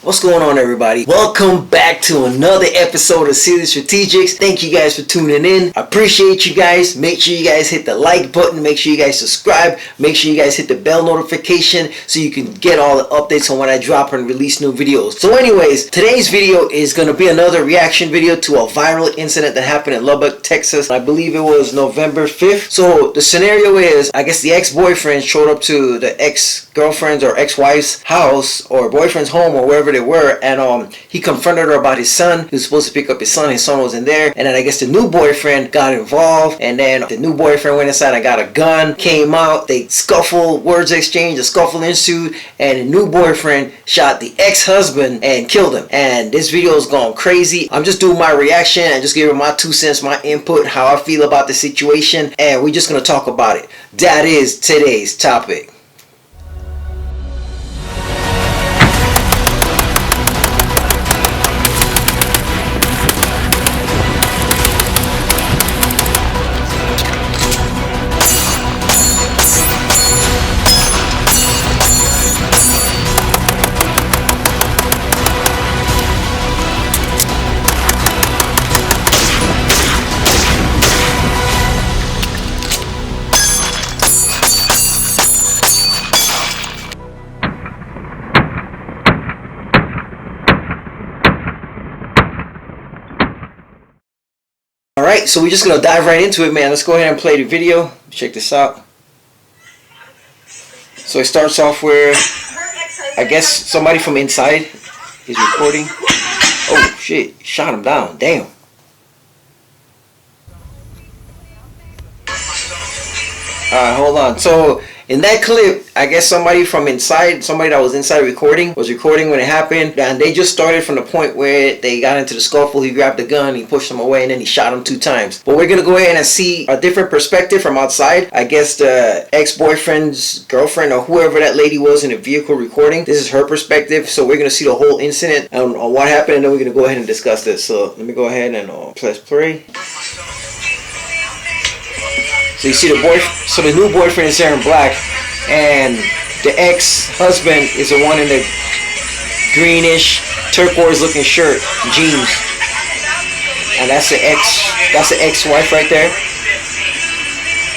What's going on, everybody? Welcome back to another episode of Silly Strategics. Thank you guys for tuning in. I appreciate you guys. Make sure you guys hit the like button. Make sure you guys subscribe. Make sure you guys hit the bell notification so you can get all the updates on when I drop and release new videos. So anyways, today's video is going to be another reaction video to a viral incident that happened in Lubbock, Texas. I believe it was November 5th. So the scenario is, I guess the ex-boyfriend showed up to the ex-girlfriend's or ex-wife's house or boyfriend's home or wherever they were, and he confronted her about his son. He was supposed to pick up his son wasn't there, and then I guess the new boyfriend got involved, and then the new boyfriend went inside and got a gun, came out, they scuffled, words exchanged, a scuffle ensued, and the new boyfriend shot the ex-husband and killed him. And this video is going crazy. I'm just doing my reaction and just giving my 2 cents, my input, how I feel about the situation, and we're just going to talk about it. That is today's topic. Alright, so we're just going to dive right into it, man. Let's go ahead and play the video. Check this out. So it starts off where, I guess somebody from inside is recording. Oh shit, shot him down, damn. Alright, hold on. So in that clip, I guess somebody from inside, somebody that was inside recording, was recording when it happened, and they just started from the point where they got into the scuffle. He grabbed the gun, he pushed him away, and then he shot him 2 times. But we're gonna go ahead and see a different perspective from outside. I guess the ex-boyfriend's girlfriend or whoever that lady was in the vehicle recording, this is her perspective. So we're gonna see the whole incident and what happened, and then we're gonna go ahead and discuss this. So let me go ahead and press play. So you see so the new boyfriend is there in black, and the ex-husband is the one in the greenish turquoise looking shirt, jeans, and that's the ex-wife right there.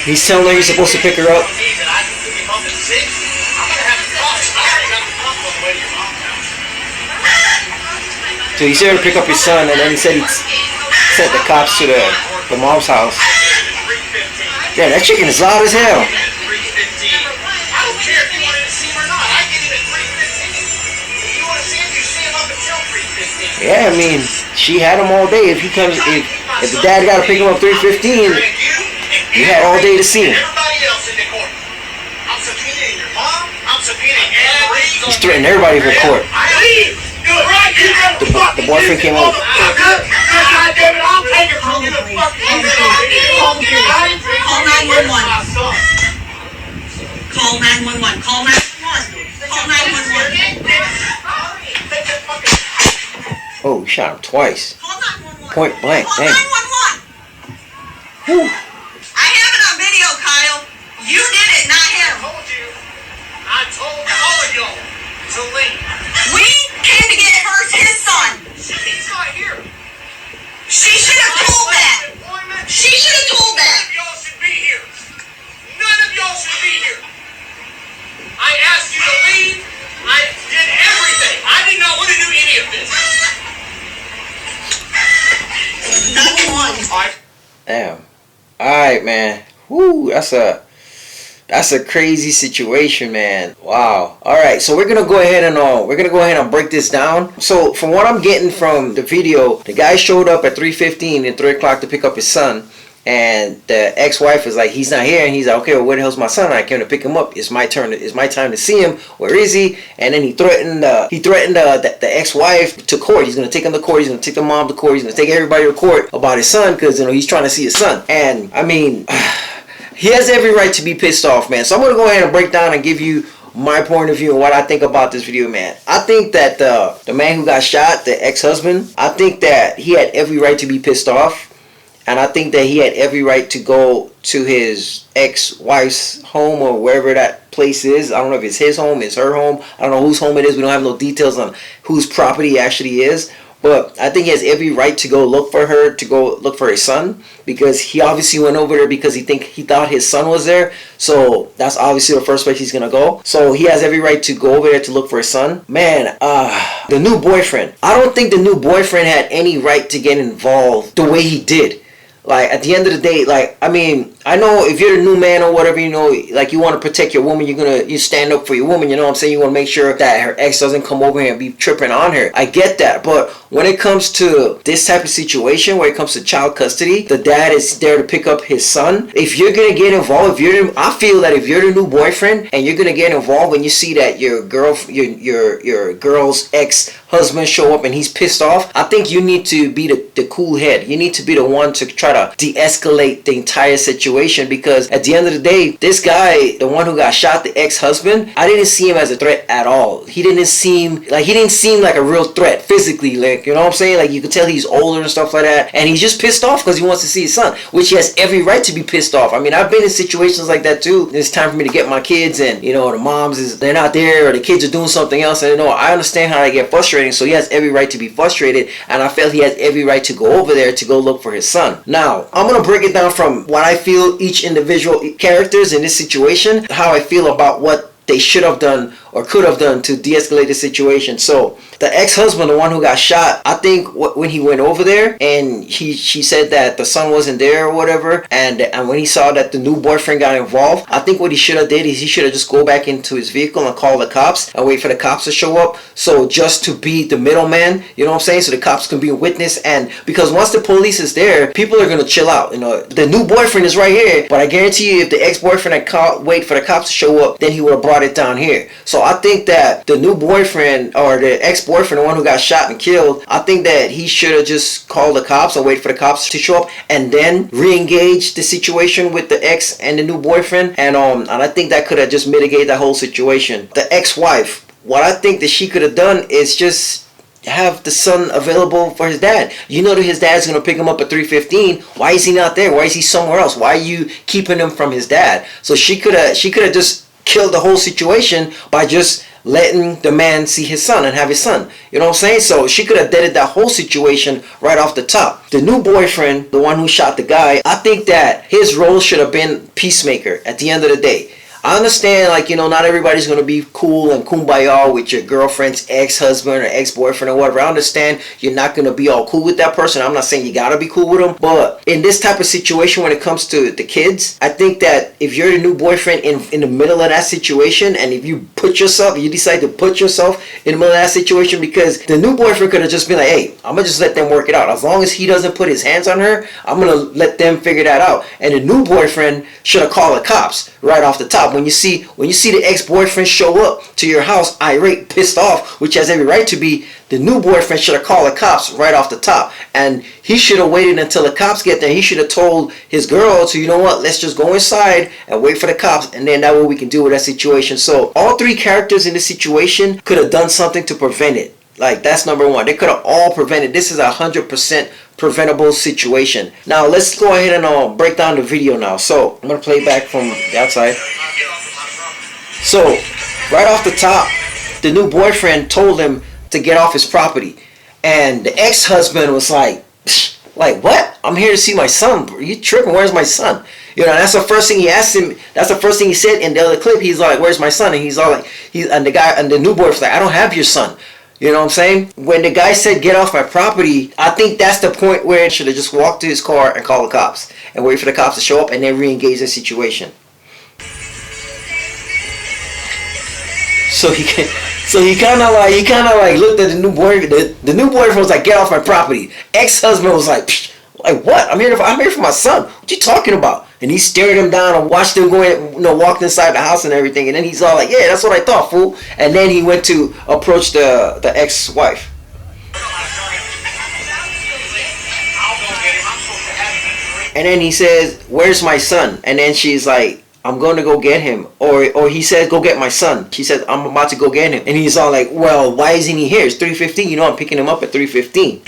He's telling her he's supposed to pick her up. So he said to pick up his son, and then he said he sent the cops to the mom's house. Yeah, that chicken is loud as hell. Yeah, I mean, she had him all day. If he comes, if the dad got to pick him up 3:15, you had all day to see him. He's threatening everybody for court. The boyfriend came over. Call 911. Call 911. Call 911. Call 911. Oh, he shot him twice. Call 911. Point blank. Call 911. Whew. I have it on video, Kyle. You did it, not him. I told all of y'all to leave. We came to get his son. He's not here. She should have told that. She should have told that. None of y'all should be here. None of y'all should be here. I asked you to leave. I did everything. I did not want to do any of this. 911. Damn. Alright, man. Whoo, that's a crazy situation, man. Wow. Alright, so we're gonna go ahead and break this down. So from what I'm getting from the video, the guy showed up at 3:15 and 3 o'clock to pick up his son. And the ex-wife is like, he's not here, and he's like, okay, well, where the hell's my son? I came to pick him up. It's my turn. It's my time to see him. Where is he? And then he threatened the ex-wife to court. He's gonna take him to court. He's gonna take the mom to court. He's gonna take everybody to court about his son because he's trying to see his son. And I mean, he has every right to be pissed off, man. So I'm gonna go ahead and break down and give you my point of view and what I think about this video, man. I think that the man who got shot, the ex-husband, I think that he had every right to be pissed off. And I think that he had every right to go to his ex-wife's home or wherever that place is. I don't know if it's his home, it's her home. I don't know whose home it is. We don't have no details on whose property it actually is. But I think he has every right to go look for her, to go look for his son, because he obviously went over there because he thought his son was there. So that's obviously the first place he's gonna go. So he has every right to go over there to look for his son. Man, the new boyfriend. I don't think the new boyfriend had any right to get involved the way he did. Like, at the end of the day, like, I mean, I know if you're the new man or whatever, you know, like, you want to protect your woman, you stand up for your woman, you know what I'm saying? You want to make sure that her ex doesn't come over here and be tripping on her. I get that, but when it comes to this type of situation, where it comes to child custody, the dad is there to pick up his son. If you're going to get involved, I feel that if you're the new boyfriend and you're going to get involved when you see that your girl's ex-husband show up and he's pissed off, I think you need to be the cool head. You need to be the one to try to de-escalate the entire situation, because at the end of the day, this guy, the one who got shot, the ex-husband, I didn't see him as a threat at all. He didn't seem like a real threat physically, like, you know what I'm saying? Like, you could tell he's older and stuff like that, and he's just pissed off because he wants to see his son, which he has every right to be pissed off. I mean, I've been in situations like that too. It's time for me to get my kids, and you know, the moms they're not there, or the kids are doing something else, and you know, I understand how they get frustrating. So he has every right to be frustrated, and I felt he has every right to go over there to go look for his son. Now, I'm gonna break it down from what I feel each individual characters in this situation, how I feel about what they should have done or could have done to de-escalate the situation. So the ex-husband, the one who got shot, I think when he went over there and she said that the son wasn't there or whatever, and when he saw that the new boyfriend got involved, I think what he should have did is he should have just go back into his vehicle and call the cops and wait for the cops to show up. So just to be the middleman, you know what I'm saying, so the cops can be a witness. And because once the police is there, people are gonna chill out. You know, the new boyfriend is right here, but I guarantee you, if the ex-boyfriend had wait for the cops to show up, then he would have brought it down here. So I think that the new boyfriend, or the ex-boyfriend, the one who got shot and killed, I think that he should have just called the cops and wait for the cops to show up, and then re-engage the situation with the ex and the new boyfriend. And I think that could have just mitigated the whole situation. The ex-wife, what I think that she could have done is just have the son available for his dad. You know that his dad's gonna pick him up at 3:15. Why is he not there? Why is he somewhere else? Why are you keeping him from his dad? So she could have just killed the whole situation by just letting the man see his son and have his son. You know what I'm saying? So she could have deaded that whole situation right off the top. The new boyfriend, the one who shot the guy, I think that his role should have been peacemaker at the end of the day. I understand, like, you know, not everybody's going to be cool and kumbaya with your girlfriend's ex-husband or ex-boyfriend or whatever. I understand you're not going to be all cool with that person. I'm not saying you got to be cool with them. But in this type of situation, when it comes to the kids, I think that if you're the new boyfriend in the middle of that situation, and if you decide to put yourself in the middle of that situation, because the new boyfriend could have just been like, hey, I'm going to just let them work it out. As long as he doesn't put his hands on her, I'm going to let them figure that out. And the new boyfriend should have called the cops right off the top. When you see the ex-boyfriend show up to your house irate, pissed off, which has every right to be, the new boyfriend should have called the cops right off the top. And he should have waited until the cops get there. He should have told his girl to, you know what, let's just go inside and wait for the cops, and then that way we can deal with that situation. So all three characters in this situation could have done something to prevent it. Like, that's number one. They could have all prevented. This is 100% preventable situation. Now let's go ahead and break down the video now. So I'm gonna play back from the outside. So right off the top, the new boyfriend told him to get off his property, and the ex-husband was like what? I'm here to see my son. Are you tripping? Where's my son? You know, that's the first thing he asked him. That's the first thing he said in the other clip. He's like, where's my son? And he's all like, the new boyfriend's like, I don't have your son. You know what I'm saying? When the guy said, get off my property, I think that's the point where he should have just walked to his car and called the cops and wait for the cops to show up and then re-engage the situation. So he kind of like looked at the new boyfriend. The new boyfriend was like, get off my property. Ex-husband was like what? I'm here for my son. What you talking about? And he stared him down and watched him go in, walked inside the house and everything. And then he's all like, yeah, that's what I thought, fool. And then he went to approach the ex-wife. And then he says, where's my son? And then she's like, I'm going to go get him. Or he says, go get my son. She says, I'm about to go get him. And he's all like, well, why isn't he here? It's 3:15. You know, I'm picking him up at 3:15.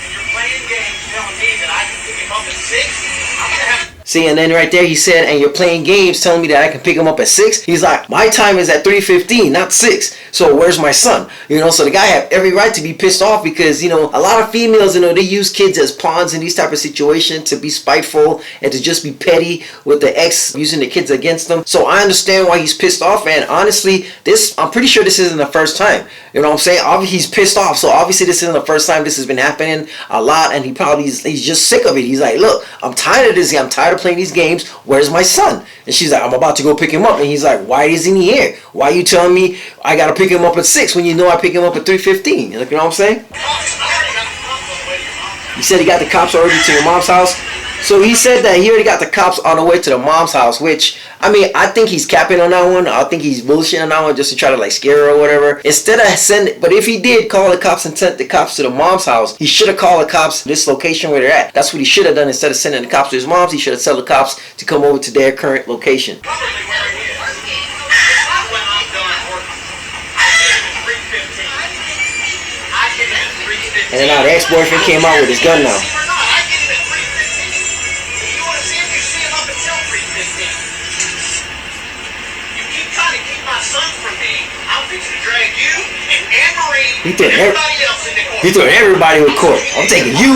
See, and then right there he said, and you're playing games telling me that I can pick him up at 6. He's like, my time is at 3:15, not 6. So where's my son? You know, so the guy had every right to be pissed off because, you know, a lot of females, you know, they use kids as pawns in these type of situations to be spiteful and to just be petty with the ex using the kids against them. So I understand why he's pissed off, and honestly, I'm pretty sure this isn't the first time. You know what I'm saying? Obviously, he's pissed off, so obviously this isn't the first time this has been happening a lot, and he's just sick of it. He's like, look, I'm tired of this. I'm tired of playing these games. Where's my son? And she's like, I'm about to go pick him up. And he's like, why isn't he here? Why are you telling me I gotta pick him up at 6 when you know I pick him up at 3:15? You know what I'm saying? He said he got the cops already to your mom's house. So he said that he already got the cops on the way to the mom's house, which, I mean, I think he's capping on that one. I think he's bullshitting on that one just to try to like scare her or whatever. Instead of but if he did call the cops and sent the cops to the mom's house, he should have called the cops to this location where they're at. That's what he should have done. Instead of sending the cops to his mom's, he should have told the cops to come over to their current location. And then now the ex-boyfriend came out with his gun now. He threw everybody to court. I'm taking you.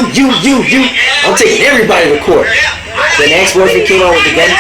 I'm taking everybody to court. The ex-boyfriend came out with the gun.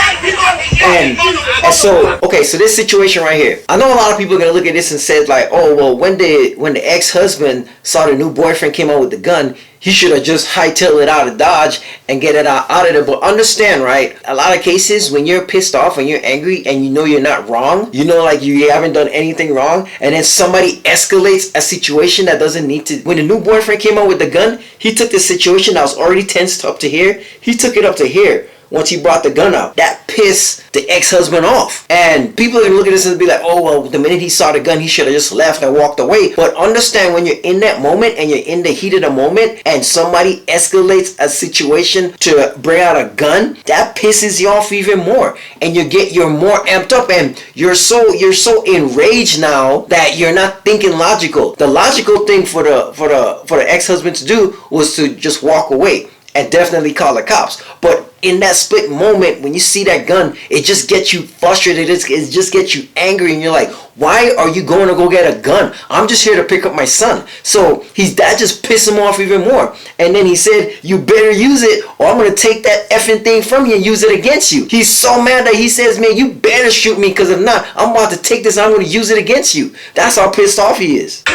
And so, okay, so this situation right here. I know a lot of people are going to look at this and say like, oh, well, when the ex-husband saw the new boyfriend came out with the gun, he should have just hightailed it out of Dodge and get it out of there. But understand, right? A lot of cases when you're pissed off and you're angry and you know you're not wrong, you know like you haven't done anything wrong, and then somebody escalates a situation that doesn't need to. When the new boyfriend came out with the gun, he took the situation that was already tensed up to here. He took it up to here. Once he brought the gun out, that pissed the ex-husband off. And people are going to look at this and be like, oh, well, the minute he saw the gun, he should have just left and walked away. But understand, when you're in that moment and you're in the heat of the moment and somebody escalates a situation to bring out a gun, that pisses you off even more. And you're more amped up, and you're so enraged now that you're not thinking logical. The logical thing for the ex-husband to do was to just walk away and definitely call the cops. But in that split moment, when you see that gun, it just gets you frustrated. It just gets you angry, and you're like, why are you going to go get a gun? I'm just here to pick up my son. So that just pissed him off even more. And then he said, you better use it or I'm going to take that effing thing from you and use it against you. He's so mad that he says, man, you better shoot me, because if not, I'm about to take this and I'm going to use it against you. That's how pissed off he is. So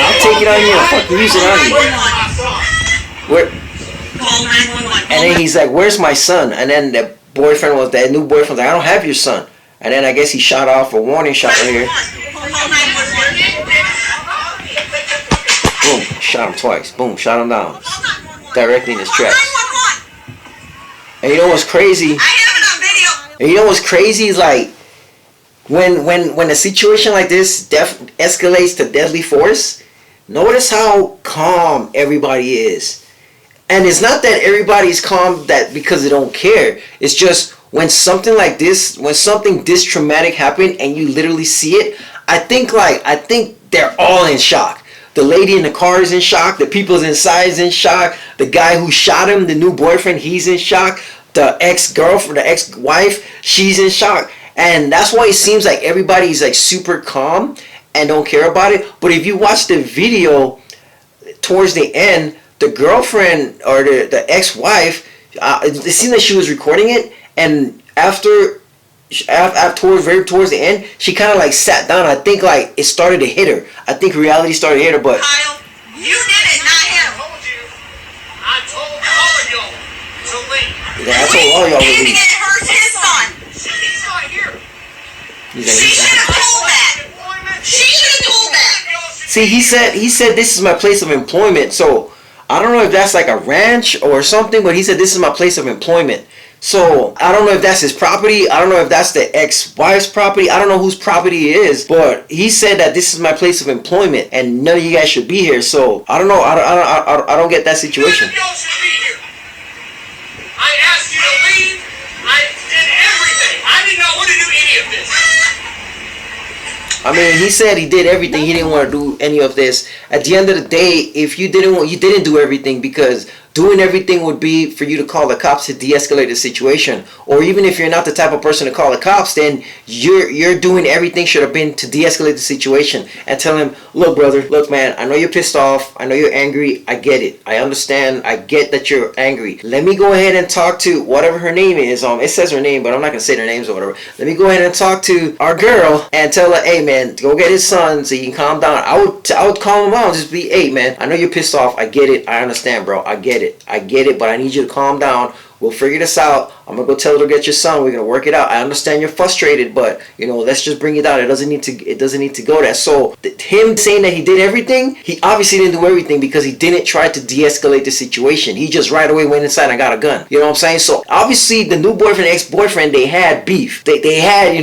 I'll take it on you and fucking use it on you. And then he's like, where's my son? And then that new boyfriend was like, I don't have your son. And then I guess he shot off a warning shot right here. Boom, shot him twice. Boom, shot him down. Directly in his tracks. And you know what's crazy? And you know what's crazy is like, when a situation like this escalates to deadly force, notice how calm everybody is. And it's not that everybody's calm that because they don't care. It's just when something like this, when something this traumatic happened and you literally see it, I think they're all in shock. The lady in the car is in shock. The people inside is in shock. The guy who shot him, the new boyfriend, he's in shock. The ex-girlfriend, the ex-wife, she's in shock. And that's why it seems like everybody's like super calm and don't care about it. But if you watch the video towards the end, the girlfriend or the ex-wife, it seemed like she was recording it, and towards the end, she kind of like sat down. I think like it started to hit her. I think reality started to hit her. But Kyle, you did it, not him. I told all of y'all to leave. Yeah, I told all y'all to leave. And it hurts his son. He's not here. She should have told that. She should have told that. See, he said this is my place of employment. So I don't know if that's like a ranch or something, but he said this is my place of employment. So I don't know if that's his property. I don't know if that's the ex-wife's property. I don't know whose property it is, but he said that this is my place of employment and none of you guys should be here. So I don't know. I don't get that situation. None of y'all should be here. I asked you to leave. I did everything. I did not want to do any of this. I mean, he said he did everything. He didn't want to do any of this. At the end of the day, if you didn't do everything, because doing everything would be for you to call the cops to de-escalate the situation. Or even if you're not the type of person to call the cops, then you're doing everything should have been to de-escalate the situation and tell him, look brother, look man, I know you're pissed off, I know you're angry, I get it, I understand, I get that you're angry. Let me go ahead and talk to whatever her name is. It says her name, but I'm not gonna say their names or whatever. Let me go ahead and talk to our girl and tell her, hey man, go get his son so he can calm down. I would calm him down, just be, hey man, I know you're pissed off, I get it, I understand bro, I get it, but I need you to calm down. We'll figure this out. I'm gonna go tell her to get your son. We're gonna work it out. I understand you're frustrated, but let's just bring it down. It doesn't need to go there. So him saying that he did everything, he obviously didn't do everything because he didn't try to de-escalate the situation. He just right away went inside and got a gun. You know what I'm saying? So obviously the new boyfriend, ex-boyfriend, they had beef. They had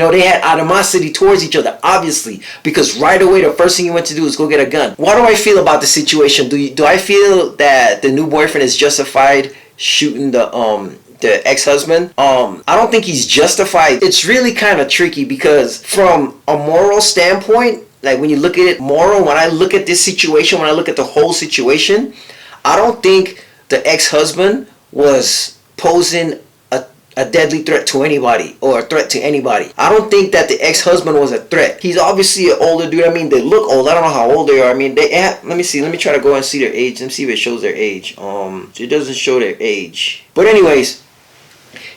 animosity towards each other, obviously, because right away the first thing he went to do is go get a gun. What do I feel about the situation? Do I feel that the new boyfriend is justified shooting the ex-husband? I don't think he's justified. It's really kind of tricky because from a moral standpoint, like when you look at it moral, when I look at this situation, when I look at the whole situation, I don't think the ex-husband was posing a deadly threat to anybody or a threat to anybody. I don't think that the ex-husband was a threat. He's obviously an older dude. I mean, they look old. I don't know how old they are. I mean, let me see. Let me try to go and see their age. Let me see if it shows their age. It doesn't show their age. But anyways,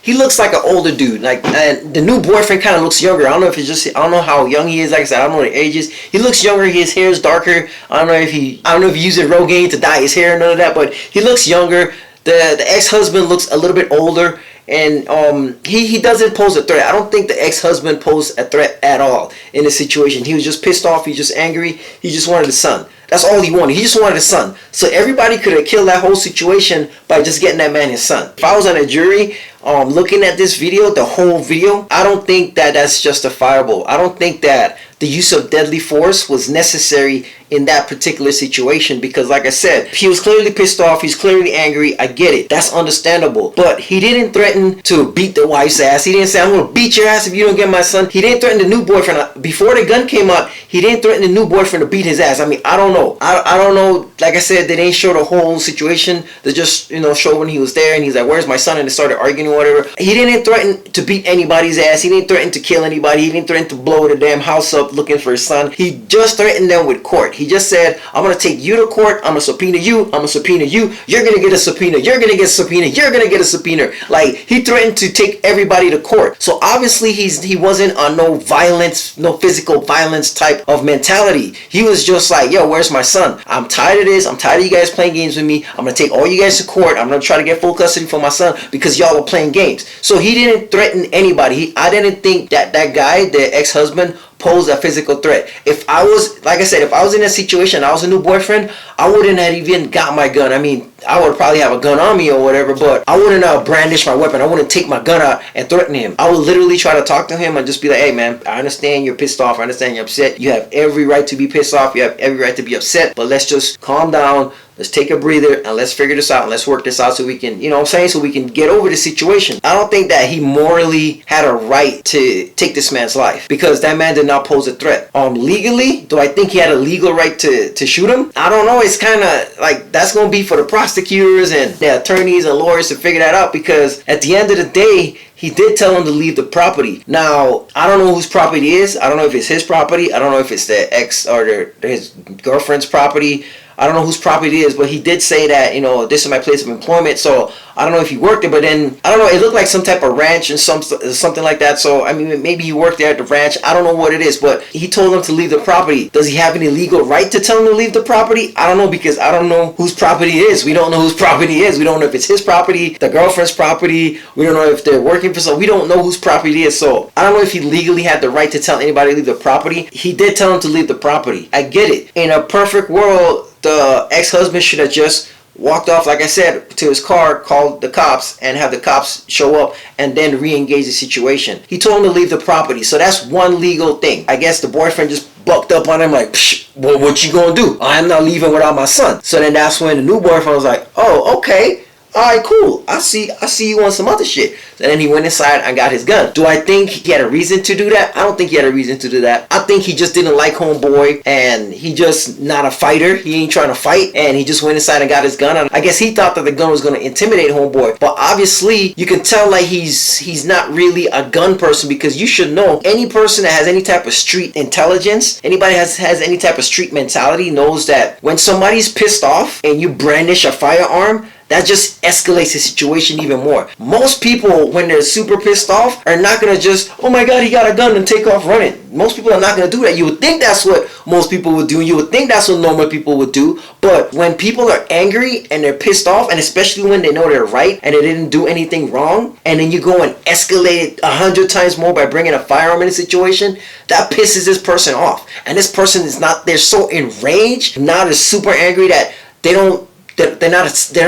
he looks like an older dude. Like, and the new boyfriend kind of looks younger. I don't know if it's just, I don't know how young he is. Like I said, I don't know what the age is. He looks younger. His hair is darker. I don't know if he uses Rogaine to dye his hair and none of that, but he looks younger. The ex-husband looks a little bit older. And he doesn't pose a threat. I don't think the ex-husband posed a threat at all in the situation. He was just pissed off. He was just angry. He just wanted his son. That's all he wanted. He just wanted his son. So everybody could have killed that whole situation by just getting that man his son. If I was on a jury looking at this video, the whole video, I don't think that that's justifiable. I don't think that the use of deadly force was necessary in that particular situation because, like I said, he was clearly pissed off. He's clearly angry. I get it. That's understandable. But he didn't threaten to beat the wife's ass. He didn't say, I'm going to beat your ass if you don't get my son. He didn't threaten the new boyfriend. Before the gun came out, he didn't threaten the new boyfriend to beat his ass. I mean, I don't know. I don't know. Like I said, they didn't show the whole situation. They just, show when he was there and he's like, where's my son? And they started arguing or whatever. He didn't threaten to beat anybody's ass. He didn't threaten to kill anybody. He didn't threaten to blow the damn house up looking for his son. He just threatened them with court. He just said, I'm going to take you to court. I'm going to subpoena you. I'm going to subpoena you. You're going to get a subpoena. You're going to get a subpoena. You're going to get a subpoena. Like, he threatened to take everybody to court. So obviously he wasn't on no violence, no physical violence type of mentality. He was just like, yo, where's my son? I'm tired of this. I'm tired of you guys playing games with me. I'm going to take all you guys to court. I'm going to try to get full custody for my son because y'all are playing games. So he didn't threaten anybody. I didn't think that guy, the ex-husband, posed a physical threat. If I was, like I said, if I was in a situation, I was a new boyfriend, I wouldn't have even got my gun. I mean, I would probably have a gun on me or whatever, but I wouldn't brandish my weapon. I wouldn't take my gun out and threaten him. I would literally try to talk to him and just be like, hey man, I understand you're pissed off. I understand you're upset. You have every right to be pissed off. You have every right to be upset, but let's just calm down. Let's take a breather and let's figure this out and let's work this out so we can, so we can get over the situation. I don't think that he morally had a right to take this man's life because that man did not pose a threat. Legally, do I think he had a legal right to shoot him? I don't know. It's kind of like that's going to be for the prosecutors and the attorneys and lawyers to figure that out because at the end of the day, he did tell him to leave the property. Now, I don't know whose property it is. I don't know if it's his property. I don't know if it's the ex or his girlfriend's property. I don't know whose property it is, but he did say that, this is my place of employment. So I don't know if he worked there, but then, I don't know, it looked like some type of ranch and something like that. So, I mean, maybe he worked there at the ranch. I don't know what it is, but he told him to leave the property. Does he have any legal right to tell him to leave the property? I don't know because I don't know whose property it is. We don't know whose property it is. We don't know if it's his property, the girlfriend's property. We don't know if they're working for someone. We don't know whose property it is. So I don't know if he legally had the right to tell anybody to leave the property. He did tell him to leave the property. I get it. In a perfect world, the ex-husband should have just walked off, like I said, to his car, called the cops, and have the cops show up and then re-engage the situation. He told him to leave the property, so that's one legal thing. I guess the boyfriend just bucked up on him like, psh, well, what you gonna do? I'm not leaving without my son. So then that's when the new boyfriend was like, oh, okay. Alright, cool. I see you on some other shit. And then he went inside and got his gun. Do I think he had a reason to do that? I don't think he had a reason to do that. I think he just didn't like homeboy, and he just not a fighter. He ain't trying to fight, and he just went inside and got his gun. And I guess he thought that the gun was going to intimidate homeboy. But obviously, you can tell like he's not really a gun person, because you should know, any person that has any type of street intelligence, anybody has any type of street mentality, knows that when somebody's pissed off and you brandish a firearm, that just escalates the situation even more. Most people, when they're super pissed off, are not going to just, oh my god, he got a gun, and take off running. Most people are not going to do that. You would think that's what most people would do. You would think that's what normal people would do. But when people are angry and they're pissed off, and especially when they know they're right and they didn't do anything wrong, and then you go and escalate 100 times more by bringing a firearm in a situation, that pisses this person off. And this person is not, they're so enraged, now they're super angry that they're not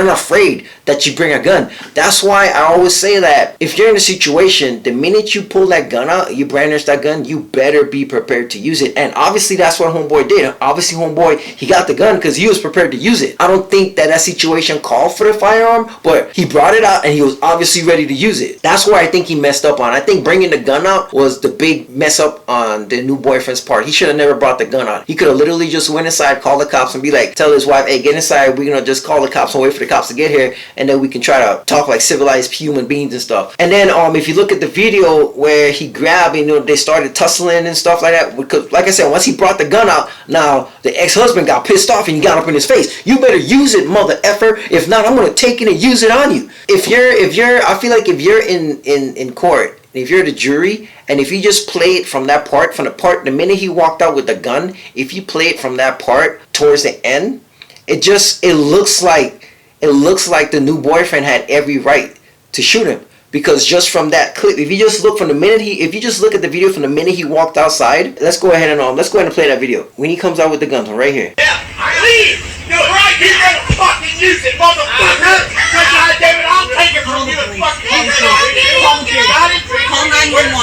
afraid that you bring a gun. That's why I always say that if you're in a situation, the minute you pull that gun out, you brandish that gun, you better be prepared to use it. And obviously that's what homeboy did. Obviously homeboy, he got the gun because he was prepared to use it. I don't think that situation called for the firearm, but he brought it out and he was obviously ready to use it. That's where I think he messed up on. I think bringing the gun out was the big mess up on the new boyfriend's part. He should have never brought the gun out. He could have literally just went inside, called the cops, and be like, tell his wife, hey, get inside, we're gonna just call the cops and wait for the cops to get here, and then we can try to talk like civilized human beings and stuff. And then if you look at the video where he grabbed, they started tussling and stuff like that, because like I said, once he brought the gun out, now the ex-husband got pissed off and he got up in his face. You better use it, mother effer. If not, I'm gonna take it and use it on you. I feel like if you're in court, if you're the jury, and if you just play it from the minute he walked out with the gun, if you play it from that part towards the end, it looks like the new boyfriend had every right to shoot him, because just from that clip, if you just look at the video from the minute he walked outside, let's go ahead and play that video when he comes out with the guns right here. Yeah, leave. You're right. You're gonna fucking use it, motherfucker. God damn it, I'll take it from you and fucking use it. Call 911.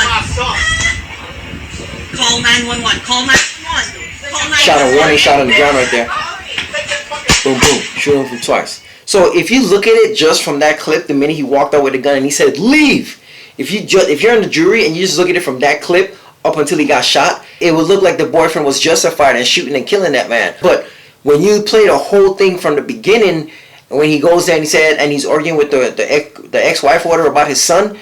Call 911. Call 911. Shot a warning shot on the ground right there. Boom, boom. Shoot him from twice. So if you look at it just from that clip, the minute he walked out with the gun and he said, leave. If you're in the jury and you just look at it from that clip up until he got shot, it would look like the boyfriend was justified in shooting and killing that man. But when you play the whole thing from the beginning, when he goes there and he said, and he's arguing with the ex-wife or whatever about his son,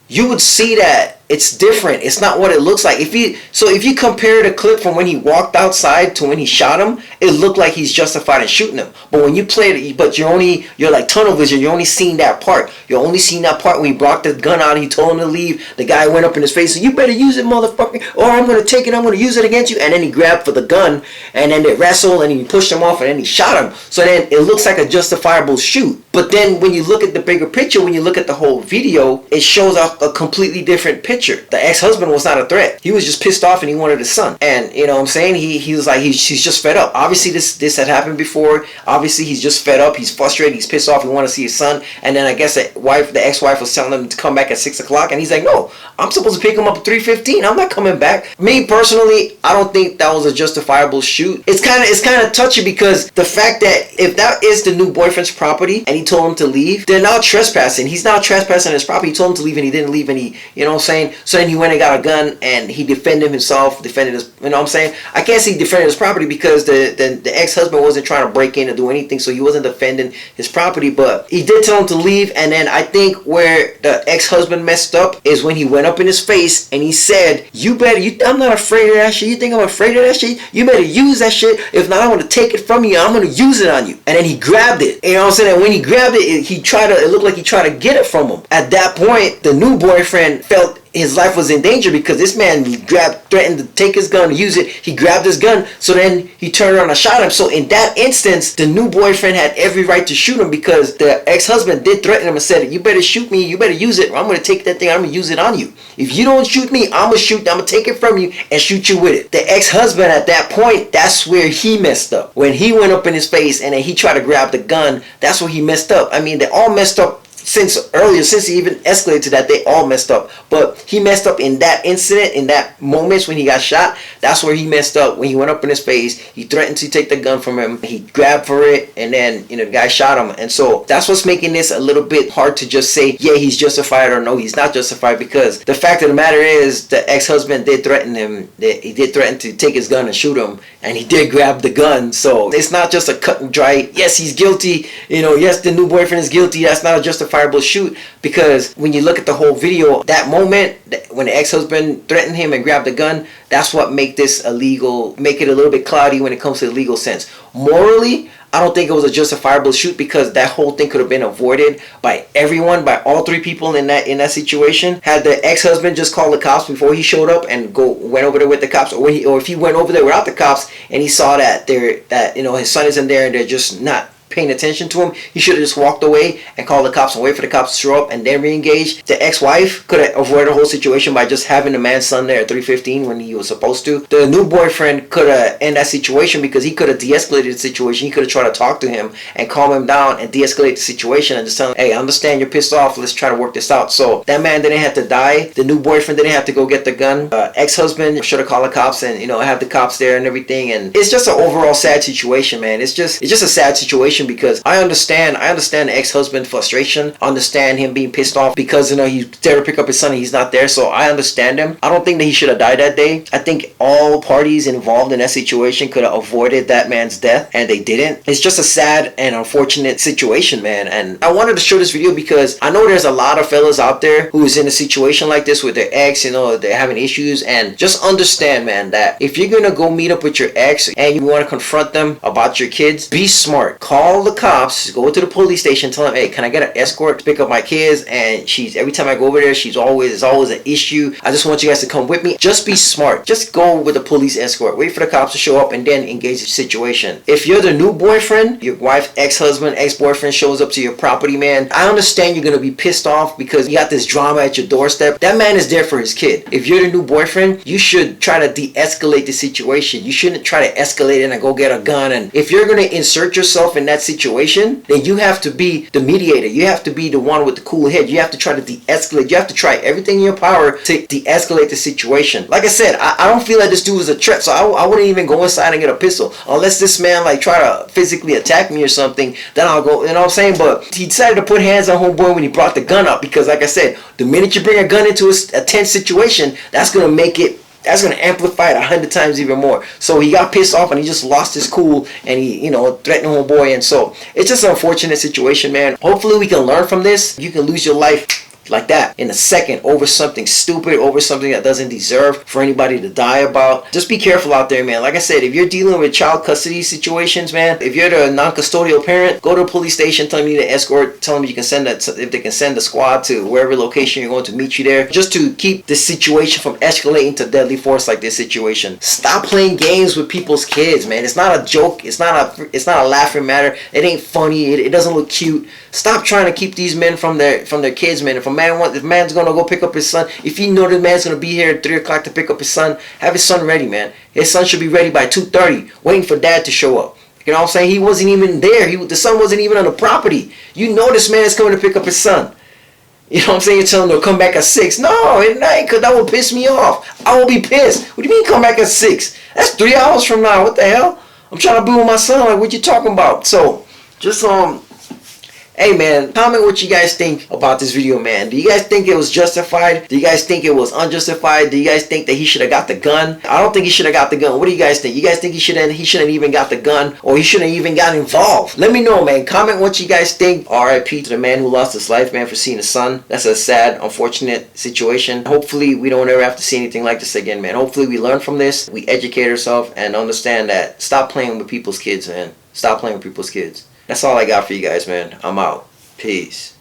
you would see that it's different. It's not what it looks like. If you compare the clip from when he walked outside to when he shot him, it looked like he's justified in shooting him. But when you play it, but you're like tunnel vision. You're only seeing that part. You're only seeing that part when he brought the gun out. He told him to leave. The guy went up in his face and said, "You better use it, motherfucker, or I'm gonna take it. I'm gonna use it against you." And then he grabbed for the gun, and then they wrestled, and he pushed him off, and then he shot him. So then it looks like a justifiable shoot. But then when you look at the bigger picture, when you look at the whole video, it shows a completely different picture. The ex-husband was not a threat. He was just pissed off and he wanted his son. And you know what I'm saying? He was like, he's just fed up. Obviously this had happened before. Obviously he's just fed up. He's frustrated. He's pissed off. He wanted to see his son. And then I guess the ex-wife was telling him to come back at 6 o'clock. And he's like, no, I'm supposed to pick him up at 3:15. I'm not coming back. Me personally, I don't think that was a justifiable shoot. It's kind of touchy, because the fact that if that is the new boyfriend's property and he told him to leave, they're now trespassing. He's now trespassing his property. He told him to leave and he didn't leave, and he, you know what I'm saying? So then he went and got a gun and he defended himself, defended his, you know what I'm saying? I can't say he defended his property because the ex-husband wasn't trying to break in or do anything, so he wasn't defending his property, but he did tell him to leave. And then I think where the ex-husband messed up is when he went up in his face and he said, I'm not afraid of that shit. You think I'm afraid of that shit? You better use that shit. If not, I'm going to take it from you. I'm going to use it on you. And then he grabbed it. You know what I'm saying? And when he grabbed it, it looked like he tried to get it from him. At that point, the new boyfriend felt his life was in danger because this man threatened to take his gun, use it. He grabbed his gun, so then he turned around and shot him. So in that instance, the new boyfriend had every right to shoot him because the ex-husband did threaten him and said, you better shoot me, you better use it, or I'm going to take that thing, I'm going to use it on you. If you don't shoot me, I'm going to take it from you and shoot you with it. The ex-husband at that point, that's where he messed up. When he went up in his face and then he tried to grab the gun, that's where he messed up. I mean, they all messed up since earlier, since he even escalated to that, they all messed up. But he messed up in that incident, in that moments when he got shot. That's where he messed up. When he went up in his face, he threatened to take the gun from him. He grabbed for it, and then the guy shot him. And so that's what's making this a little bit hard to just say, yeah, he's justified or no, he's not justified, because the fact of the matter is the ex-husband did threaten him. He did threaten to take his gun and shoot him, and he did grab the gun. So it's not just a cut and dry, yes, he's guilty, yes, the new boyfriend is guilty. That's not a justifiable shoot, because when you look at the whole video, that moment when the ex-husband threatened him and grabbed the gun, that's what make this illegal, make it a little bit cloudy when it comes to the legal sense. Morally, I don't think it was a justifiable shoot, because that whole thing could have been avoided by everyone, by all three people in that situation. Had the ex-husband just called the cops before he showed up and went over there with the cops, or if he went over there without the cops and he saw that his son isn't there and they're just not paying attention to him, he should have just walked away and called the cops and wait for the cops to show up and then re-engage. The ex-wife could have avoided the whole situation by just having the man's son there at 3:15 when he was supposed to. The new boyfriend could have ended that situation, because he could have de-escalated the situation. He could have tried to talk to him and calm him down and de-escalate the situation and just tell him, hey, I understand you're pissed off, let's try to work this out. So that man didn't have to die. The new boyfriend didn't have to go get the gun. Ex-husband should have called the cops and have the cops there and everything. And it's just an overall sad situation, man. It's just a sad situation, because I understand the ex-husband's frustration. I understand him being pissed off because he's there to pick up his son and he's not there. So I understand him. I don't think that he should have died that day. I think all parties involved in that situation could have avoided that man's death, and they didn't. It's just a sad and unfortunate situation, man. And I wanted to show this video because I know there's a lot of fellas out there who is in a situation like this with their ex. They're having issues, and just understand, man, that if you're gonna go meet up with your ex and you want to confront them about your kids, be smart. Call the cops, go to the police station, tell them, hey, can I get an escort to pick up my kids? And every time I go over there, it's always an issue. I just want you guys to come with me. Just be smart. Just go with a police escort. Wait for the cops to show up and then engage the situation. If you're the new boyfriend, your wife's ex-husband, ex-boyfriend shows up to your property, man, I understand you're gonna be pissed off because you got this drama at your doorstep. That man is there for his kid. If you're the new boyfriend, you should try to de-escalate the situation. You shouldn't try to escalate it and go get a gun. And if you're gonna insert yourself in that situation, then you have to be the mediator. You have to be the one with the cool head. You have to try to de-escalate. You have to try everything in your power to de-escalate the situation. Like I said, I don't feel like this dude was a threat, so I wouldn't even go inside and get a pistol unless this man try to physically attack me or something. Then I'll go. You know what I'm saying? But he decided to put hands on homeboy when he brought the gun up, because like I said, the minute you bring a gun into a tense situation, that's gonna amplify it 100 times even more. So he got pissed off and he just lost his cool, and he, threatened homeboy. And so it's just an unfortunate situation, man. Hopefully we can learn from this. You can lose your life like that in a second over something stupid, over something that doesn't deserve for anybody to die about. Just be careful out there, man. Like I said, if you're dealing with child custody situations, man, if you're the non-custodial parent, go to a police station, tell them you need an escort, tell them you can if they can send a squad to wherever location you're going to meet you there, just to keep this situation from escalating to deadly force like this situation. Stop playing games with people's kids, man. It's not a joke. It's not a laughing matter. It ain't funny. It doesn't look cute. Stop trying to keep these men from their kids, man. If man's gonna go pick up his son, if you know the man's gonna be here at 3 o'clock to pick up his son, have his son ready, man. His son should be ready by 2:30, waiting for dad to show up. You know what I'm saying? He wasn't even there. The son wasn't even on the property. You know this man is coming to pick up his son. You know what I'm saying? You're telling him to come back at 6. No, at night, because that will piss me off. I will be pissed. What do you mean come back at 6? That's 3 hours from now. What the hell? I'm trying to be with my son. Like, what you talking about? So, just hey man, comment what you guys think about this video, man. Do you guys think it was justified? Do you guys think it was unjustified? Do you guys think that he should have got the gun? I don't think he should have got the gun. What do you guys think? You guys think he shouldn't even got the gun, or he shouldn't even got involved? Let me know, man. Comment what you guys think. R.I.P. to the man who lost his life, man, for seeing his son. That's a sad, unfortunate situation. Hopefully we don't ever have to see anything like this again, man. Hopefully we learn from this. We educate ourselves and understand that stop playing with people's kids, man. Stop playing with people's kids. That's all I got for you guys, man. I'm out. Peace.